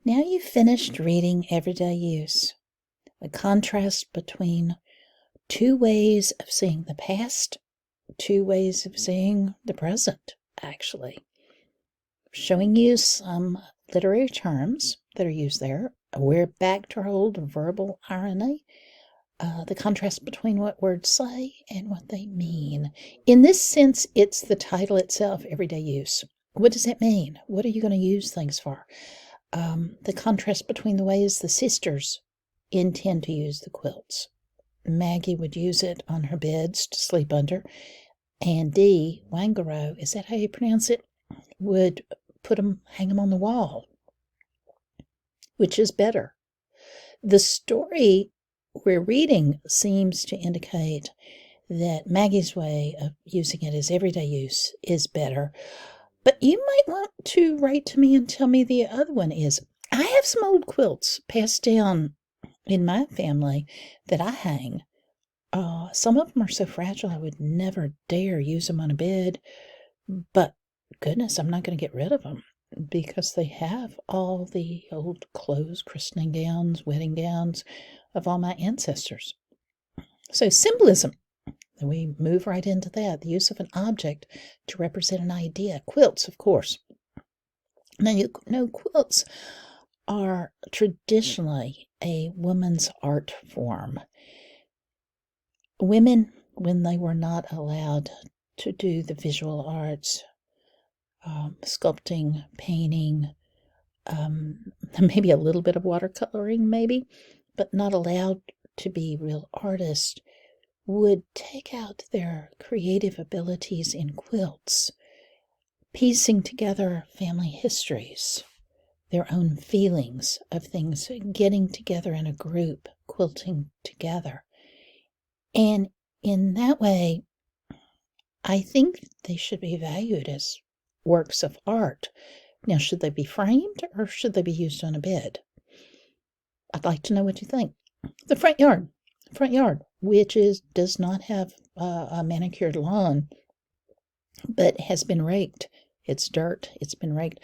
Now you've finished reading Everyday Use, a contrast between two ways of seeing the past, two ways of seeing the present, actually. Showing you some literary terms that are used there. We're back to our old verbal irony, the contrast between what words say and what they mean. In this sense, it's the title itself, Everyday Use. What does it mean? What are you going to use things for? The contrast between the ways the sisters intend to use the quilts. Maggie would use it on her beds to sleep under, and Dee Wangaro, is that how you pronounce it, would hang them on the wall. Which is better? The story we're reading seems to indicate that Maggie's way of using it as everyday use is better. But you might want to write to me and tell me the other one is. I have some old quilts passed down in my family that I hang. Some of them are so fragile I would never dare use them on a bed. But goodness, I'm not going to get rid of them because they have all the old clothes, christening gowns, wedding gowns of all my ancestors. So symbolism. And we move right into that. The use of an object to represent an idea. Quilts, of course. Now, you know, quilts are traditionally a woman's art form. Women, when they were not allowed to do the visual arts, sculpting, painting, maybe a little bit of watercoloring, maybe, but not allowed to be real artists, would take out their creative abilities in quilts, piecing together family histories, their own feelings of things, getting together in a group, quilting together. And in that way, I think they should be valued as works of art. Now, should they be framed or should they be used on a bed? I'd like to know what you think. The front yard, which does not have a manicured lawn, but has been raked. It's dirt. It's been raked.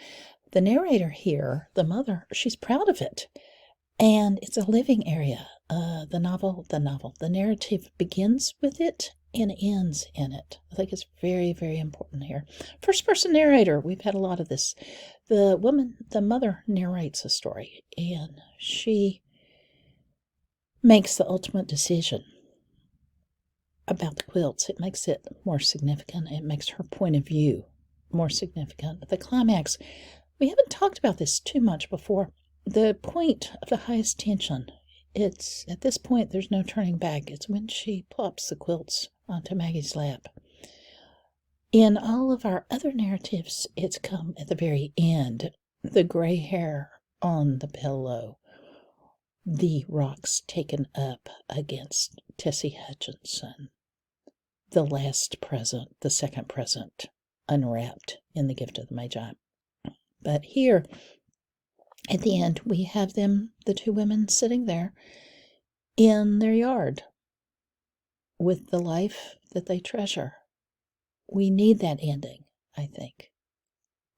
The narrator here, the mother, she's proud of it. And it's a living area. The narrative begins with it and ends in it. I think it's very, very important here. First person narrator, we've had a lot of this. The mother narrates a story, and she makes the ultimate decision about the quilts. It makes it more significant. It makes her point of view more significant. The climax, we haven't talked about this too much before. The point of the highest tension, it's at this point there's no turning back. It's when she plops the quilts onto Maggie's lap. In all of our other narratives, it's come at the very end. The gray hair on the pillow, the rocks taken up against Tessie Hutchinson, the last present, the second present, unwrapped in the gift of the Magi. But here, at the end, we have them, the two women, sitting there in their yard with the life that they treasure. We need that ending, I think.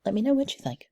Let me know what you think.